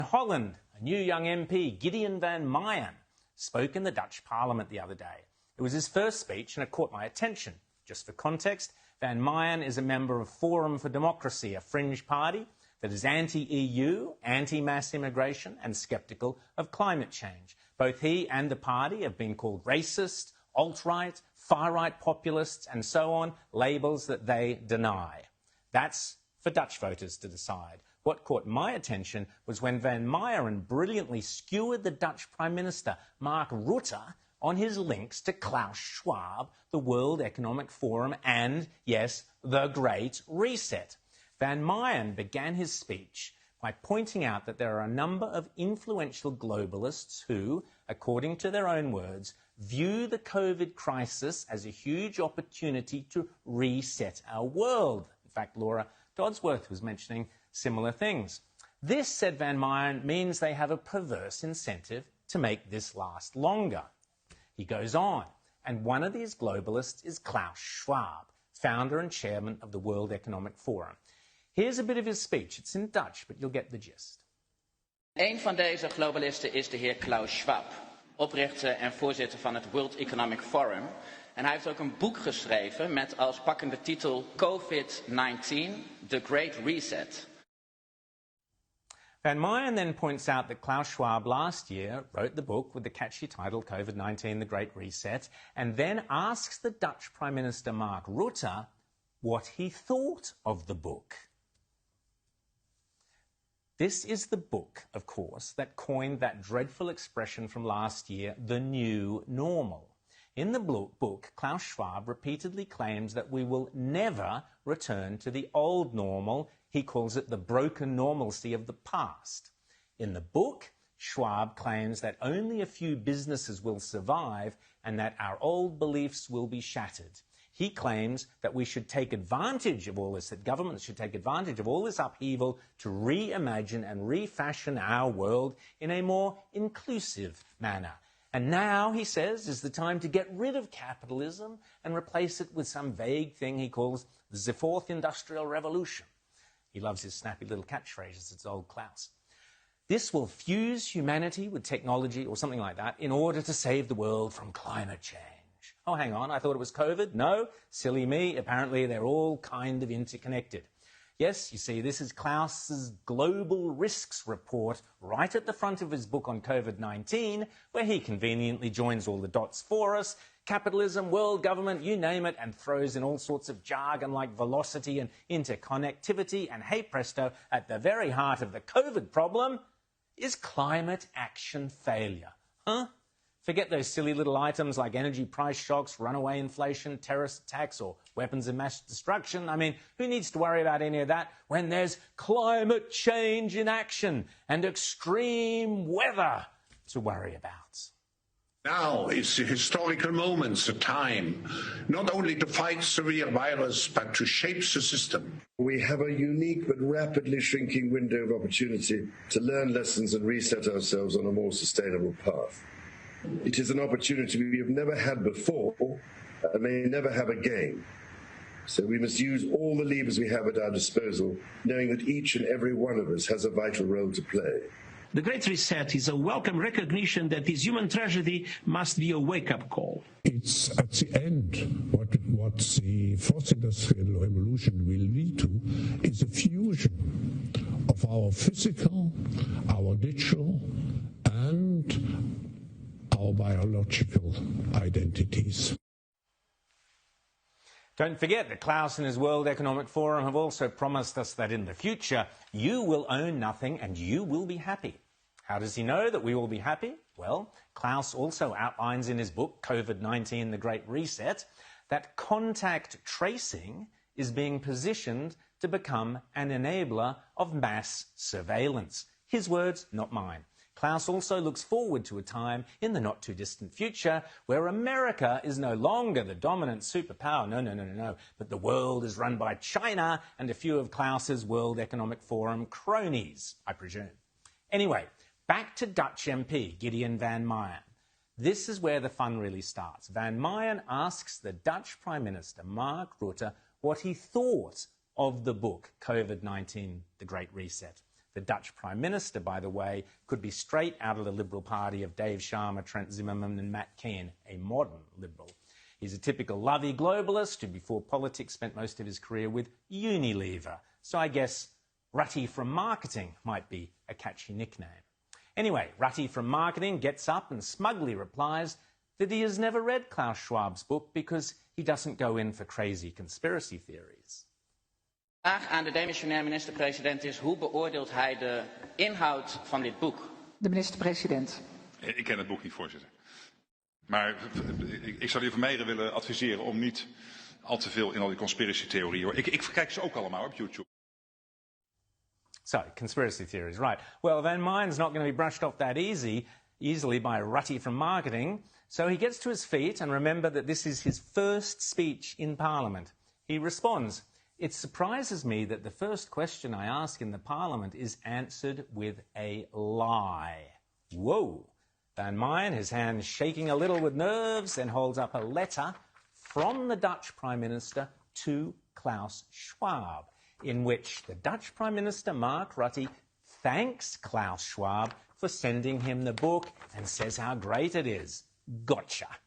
In Holland, a new young MP, Gideon van Meyen, spoke in the Dutch parliament the other day. It was his first speech and it caught my attention. Just for context, Van Meyen is a member of Forum for Democracy, a fringe party that is anti-EU, anti-mass immigration and sceptical of climate change. Both he and the party have been called racist, alt-right, far-right populists and so on, labels that they deny. That's for Dutch voters to decide. What caught my attention was when Van Meyen brilliantly skewered the Dutch Prime Minister, Mark Rutte, on his links to Klaus Schwab, the World Economic Forum and, yes, the Great Reset. Van Meyen began his speech by pointing out that there are a number of influential globalists who, according to their own words, view the COVID crisis as a huge opportunity to reset our world. In fact, Laura Dodsworth was mentioning similar things. This, said Van Meyen, means they have a perverse incentive to make this last longer. He goes on, and one of these globalists is Klaus Schwab, founder and chairman of the World Economic Forum. Here's a bit of his speech. It's in Dutch, but you'll get the gist. Een van deze globalisten is de heer Klaus Schwab, oprichter en voorzitter van het World Economic Forum. En hij heeft ook een boek geschreven met als pakkende titel COVID-19, The Great Reset. Van Meyen then points out that Klaus Schwab last year wrote the book with the catchy title COVID-19, The Great Reset, and then asks the Dutch Prime Minister Mark Rutte what he thought of the book. This is the book, of course, that coined that dreadful expression from last year, the new normal. In the book, Klaus Schwab repeatedly claims that we will never return to the old normal. He calls it the broken normalcy of the past. In the book, Schwab claims that only a few businesses will survive and that our old beliefs will be shattered. He claims that we should take advantage of all this, that governments should take advantage of all this upheaval to reimagine and refashion our world in a more inclusive manner. And now, he says, is the time to get rid of capitalism and replace it with some vague thing he calls the Fourth Industrial Revolution. He loves his snappy little catchphrases. It's old Klaus. This will fuse humanity with technology or something like that in order to save the world from climate change. Oh, hang on, I thought it was COVID. No, silly me. Apparently, they're all kind of interconnected. Yes, you see, this is Klaus's Global Risks Report right at the front of his book on COVID-19, where he conveniently joins all the dots for us. Capitalism, world government, you name it, and throws in all sorts of jargon like velocity and interconnectivity. And hey presto, at the very heart of the COVID problem is climate action failure. Huh? Forget those silly little items like energy price shocks, runaway inflation, terrorist attacks, or weapons of mass destruction. I mean, who needs to worry about any of that when there's climate change in action and extreme weather to worry about? Now is the historical moment, the time, not only to fight severe virus, but to shape the system. We have a unique but rapidly shrinking window of opportunity to learn lessons and reset ourselves on a more sustainable path. It is an opportunity we have never had before and may never have again. So we must use all the levers we have at our disposal, knowing that each and every one of us has a vital role to play. The Great Reset is a welcome recognition that this human tragedy must be a wake-up call. It's at the end what the Fourth Industrial Revolution will lead to is a fusion of our physical, our digital, and our biological identities. Don't forget that Klaus and his World Economic Forum have also promised us that in the future you will own nothing and you will be happy. How does he know that we will be happy? Well, Klaus also outlines in his book, COVID-19, The Great Reset, that contact tracing is being positioned to become an enabler of mass surveillance. His words, not mine. Klaus also looks forward to a time in the not-too-distant future where America is no longer the dominant superpower. No. But the world is run by China and a few of Klaus's World Economic Forum cronies, I presume. Anyway, back to Dutch MP Gideon van Meyen. This is where the fun really starts. Van Meyen asks the Dutch Prime Minister, Mark Rutte, what he thought of the book COVID-19, The Great Reset. The Dutch Prime Minister, by the way, could be straight out of the Liberal Party of Dave Sharma, Trent Zimmerman and Matt Kean, a modern Liberal. He's a typical lovey globalist who, before politics, spent most of his career with Unilever. So I guess Rutty from Marketing might be a catchy nickname. Anyway, Rutty from Marketing gets up and smugly replies that he has never read Klaus Schwab's book because he doesn't go in for crazy conspiracy theories. Vraag aan de demissionair minister-president is: hoe beoordeelt hij de inhoud van dit boek? De minister-president. Ik ken het boek niet, voorzitter. Maar ik zou de heer Vermeijeren willen adviseren om niet al te veel in al die conspiracy-theorieën. Ik kijk ze ook allemaal op YouTube. So, conspiracy theories, right. Well, then mine's not going to be brushed off that easily by Rutty from Marketing. So he gets to his feet, and remember that this is his first speech in Parliament. He responds, "It surprises me that the first question I ask in the Parliament is answered with a lie." Whoa. Van Meyen, his hands shaking a little with nerves, then holds up a letter from the Dutch Prime Minister to Klaus Schwab, in which the Dutch Prime Minister, Mark Rutte, thanks Klaus Schwab for sending him the book and says how great it is. Gotcha.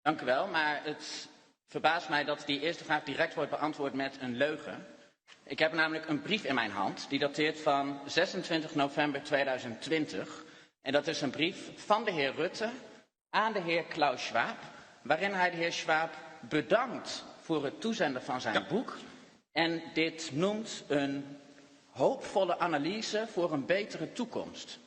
Dank u wel, maar het verbaast mij dat die eerste vraag direct wordt beantwoord met een leugen. Ik heb namelijk een brief in mijn hand, die dateert van 26 november 2020. En dat is een brief van de heer Rutte aan de heer Klaus Schwab, waarin hij de heer Schwab bedankt voor het toezenden van zijn boek. En dit noemt een hoopvolle analyse voor een betere toekomst.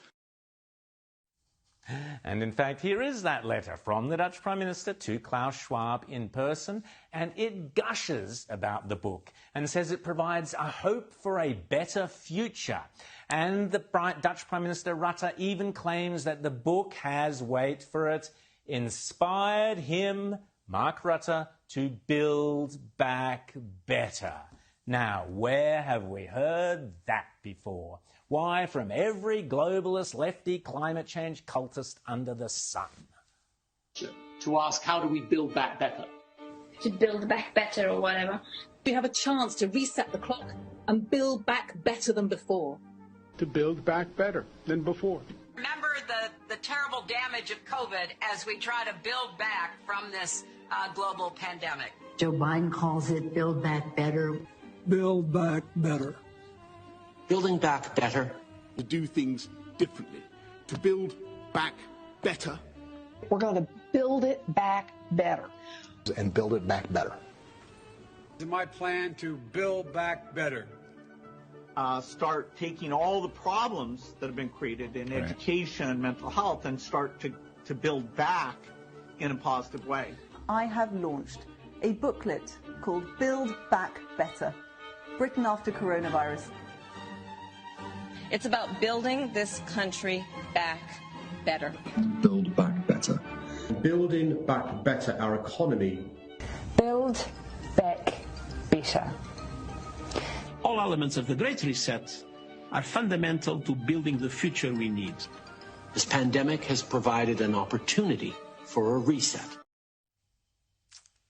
And in fact, here is that letter from the Dutch Prime Minister to Klaus Schwab in person, and it gushes about the book and says it provides a hope for a better future. And the Dutch Prime Minister Rutte even claims that the book has, wait for it, inspired him, Mark Rutte, to build back better. Now, where have we heard that before? Why, from every globalist, lefty, climate change cultist under the sun. To ask, how do we build back better? To build back better or whatever. We have a chance to reset the clock and build back better than before. To build back better than before. Remember the terrible damage of COVID as we try to build back from this global pandemic. Joe Biden calls it build back better. Build back better. Building back better. To do things differently. To build back better. We're going to build it back better. And build it back better. My plan to build back better. Start taking all the problems that have been created in education and mental health and start to build back in a positive way. I have launched a booklet called Build Back Better, Britain After Coronavirus. It's about building this country back better. Build back better. Building back better our economy. Build back better. All elements of the Great Reset are fundamental to building the future we need. This pandemic has provided an opportunity for a reset.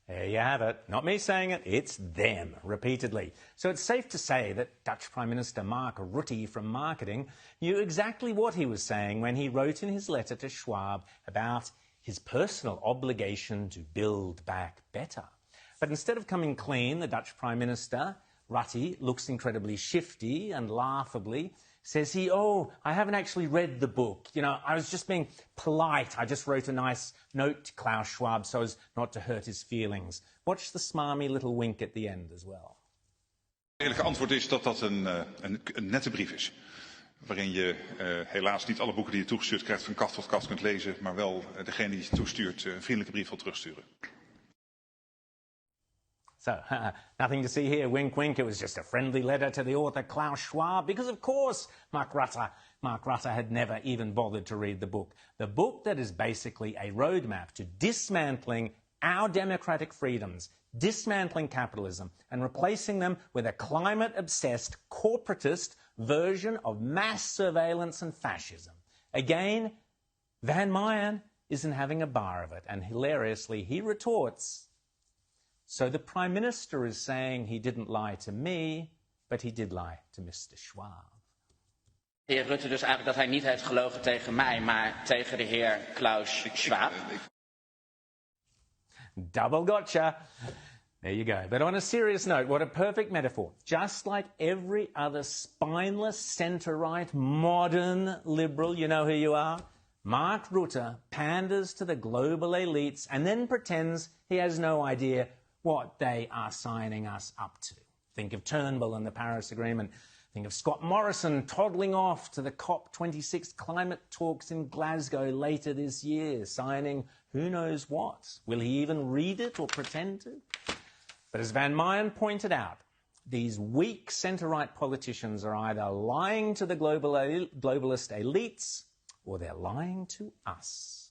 There you have it. Not me saying it, it's them, repeatedly. So it's safe to say that Dutch Prime Minister Mark Rutte from Marketing knew exactly what he was saying when he wrote in his letter to Schwab about his personal obligation to build back better. But instead of coming clean, the Dutch Prime Minister, Rutte, looks incredibly shifty and laughably says I haven't actually read the book. You know, I was just being polite. I just wrote a nice note to Klaus Schwab so as not to hurt his feelings. Watch the smarmy little wink at the end as well. Het eerlijke antwoord is dat dat een nette brief is. Waarin je helaas niet alle boeken die je toegestuurd krijgt van kaft tot kaft kunt lezen. Maar wel degene die je toestuurt een vriendelijke brief wil terugsturen. So, nothing to see here, wink, wink. It was just a friendly letter to the author Klaus Schwab, because of course Mark Rutte had never even bothered to read the book. The book that is basically a roadmap to dismantling our democratic freedoms, dismantling capitalism, and replacing them with a climate-obsessed, corporatist version of mass surveillance and fascism. Again, Van Meyen isn't having a bar of it, and hilariously he retorts, so the Prime Minister is saying he didn't lie to me, but he did lie to Mr. Schwab. De heer Rutte dus eigenlijk dat hij niet heeft gelogen tegen mij, maar tegen de heer Klaus Schwab. Double gotcha. There you go. But on a serious note, what a perfect metaphor. Just like every other spineless, centre-right, modern liberal, you know who you are? Mark Rutte panders to the global elites and then pretends he has no idea what they are signing us up to. Think of Turnbull and the Paris Agreement. Think of Scott Morrison toddling off to the COP26 climate talks in Glasgow later this year, signing who knows what. Will he even read it or pretend to? But as Van Meyen pointed out, these weak centre-right politicians are either lying to the globalist elites or they're lying to us.